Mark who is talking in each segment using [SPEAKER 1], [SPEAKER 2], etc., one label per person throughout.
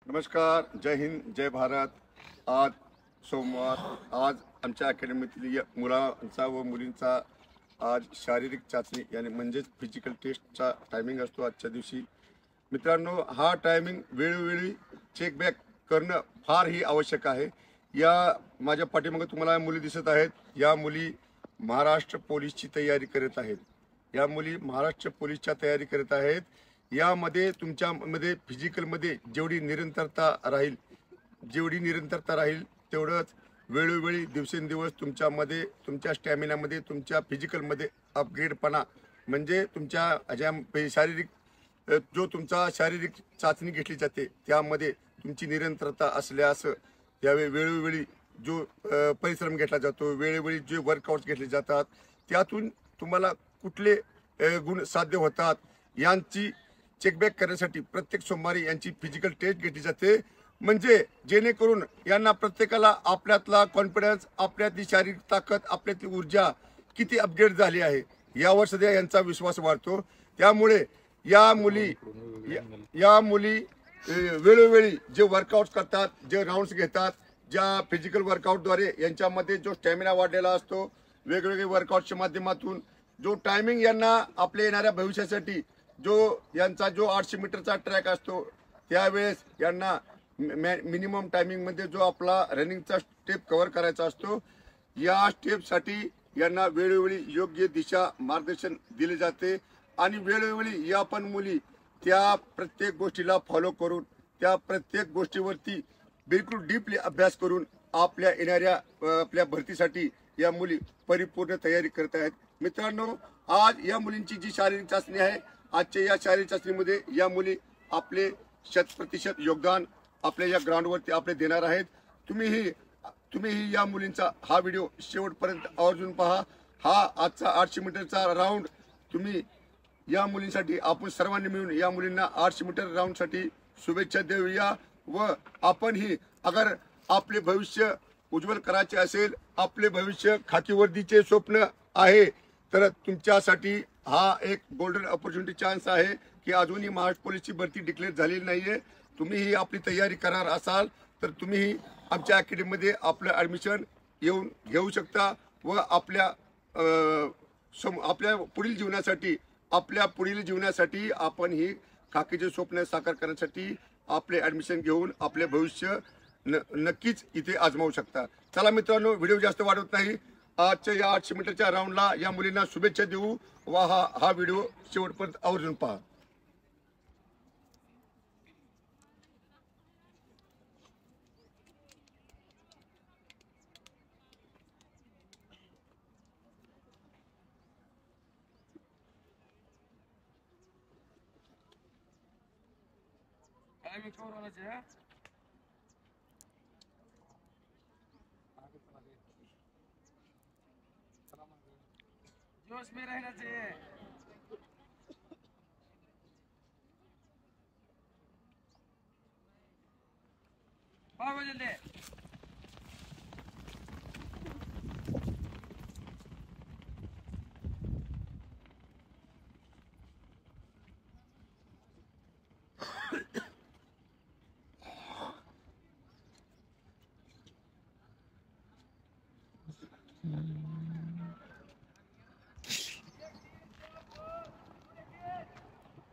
[SPEAKER 1] नमस्कार, जय हिंद, जय भारत। आज सोमवार, आज आमच्या अकॅडमीतील मुलांचा व मुलींचा आज शारीरिक चाचणी यानी म्हणजेच फिजिकल टेस्टचा टायमिंग असतो आजच्या दिवशी। मित्रांनो, हा टायमिंग वेळोवेळी चेकबॅक करणं फार ही आवश्यक आहे। या माझ्या पाठीमागे तुम्हाला मुली दिसत आहेत, या मुली महाराष्ट्र पोलीसची तयारी करत आहेत। या मुली महाराष्ट्र पोलीसच्या तयारी करत आहेत। यामध्ये तुमच्यामध्ये फिजिकलमध्ये जेवढी निरंतरता राहील तेवढंच वेळोवेळी दिवसेंदिवस तुमच्यामध्ये तुमच्या स्टॅमिनामध्ये तुमच्या फिजिकलमध्ये अपग्रेडपणा म्हणजे तुमच्या शारीरिक जो तुमचा शारीरिक चाचणी घेतली जाते त्यामध्ये तुमची निरंतरता असल्यास त्यावेळी वेळोवेळी जो परिश्रम घेतला जातो, वेळोवेळी जे वर्कआउट्स घेतले जातात त्यातून तुम्हाला कुठले गुण साध्य होतात यांची चेकबॅक करण्यासाठी प्रत्येक सोमवारी यांची फिजिकल टेस्ट घेतली जाते। म्हणजे जेणेकरून यांना प्रत्येकाला आपल्यातला कॉन्फिडन्स, आपल्यातली शारीरिक ताकद, आपल्यातली ऊर्जा किती अपग्रेड झाली आहे यावर सध्या यांचा विश्वास वाढतो। त्यामुळे या मुली वेळोवेळी जे वर्कआउट्स करतात, जे राउंड्स घेतात, ज्या फिजिकल वर्कआउटद्वारे यांच्यामध्ये जो स्टॅमिना वाढलेला असतो, वेगवेगळे वर्कआउटच्या माध्यमातून जो टायमिंग यांना आपल्या येणाऱ्या भविष्यासाठी जो यांचा जो 800 मीटरचा ट्रॅक असतो त्यावेळेस यांना मिनिमम टायमिंग मध्ये जो आपला रनिंगचा स्टेप कव्हर करायचा असतो, या स्टेपसाठी यांना वेळोवेळी योग्य दिशा मार्गदर्शन दिले जाते आणि वेळोवेळी या पण मुली त्या प्रत्येक गोष्टीला फॉलो करून त्या प्रत्येक गोष्टीवरती बिलकुल डीपली अभ्यास करून आपल्या येणाऱ्या आपल्या भरतीसाठी या मुली परिपूर्ण तयारी करत आहेत। मित्रांनो, आज या मुलींची जी शारीरिक चाचणी आहे, आजच्या या शारीरिक चाचणीमध्ये या मुली आपले 100% योगदान आपल्या या ग्राउंडवरती आपले देणार आहेत। तुम्हीही या मुलींचा हा व्हिडिओ शेवटपर्यंत आवर्जून पहा। हा आजचा 800 मीटरचा राऊंड तुम्ही या मुलींसाठी आपण सर्वांनी मिळून या मुलींना 800 मीटर राऊंडसाठी शुभेच्छा देऊया व आपणही अगर आपले भविष्य उज्ज्वल करायचे असेल, आपले भविष्य खाकी वर्दीचे स्वप्न आहे, तर तुमच्यासाठी हा एक गोल्डन अपॉर्च्युनिटी चान्स आहे की अजूनही महाराष्ट्र पोलीसची भरती डिक्लेअर झालेली नाहीये। तुम्हीही आपली तयारी करणार असाल तर तुम्हीही आमच्या अकॅडमीमध्ये आपलं ॲडमिशन येऊन घेऊ शकता व आपल्या पुढील जीवनासाठी आपण ही खाकीचे स्वप्न साकार करण्यासाठी आपले ॲडमिशन घेऊन आपले भविष्य नक्कीच इथे आजमावू शकता। चला मित्रांनो, व्हिडिओ जास्त वाढवत नाही, आजच्या या 800 मीटरच्या राऊंडला या मुलींना शुभेच्छा देऊ व हा व्हिडिओ शेवटपर्यंत आवर्जून पहा।
[SPEAKER 2] जोश में रहना चाहिए। भागो जल्दी।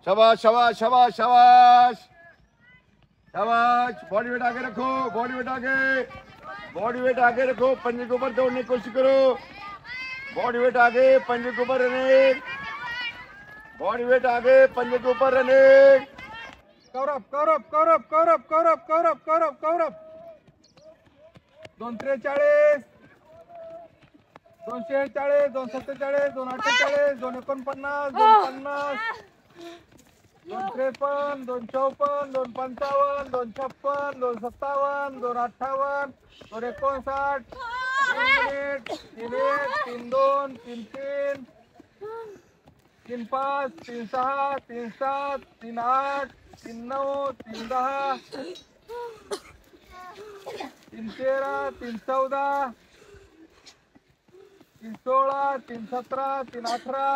[SPEAKER 1] शाबाश शाबाश शाबाश शाबाश शाबाश। बॉडी वेट आगे रखो, बॉडी वेट आगे रखो, पंजे के ऊपर दौड़ने की कोशिश करो। बॉडी वेट आगे, पंजे के ऊपर रनिंग, बॉडी वेट आगे, पंजे के ऊपर रनिंग।
[SPEAKER 2] कौरव कौरव कौरव कौरव कौरव कौरव कौरव कौरव 243 246 247 248 249 250 253 254 255 256 257 258 259 3 3 5 3 6 3 7 3 8 3 9 3 10 3 13 3 14 3 16 3 17 3 18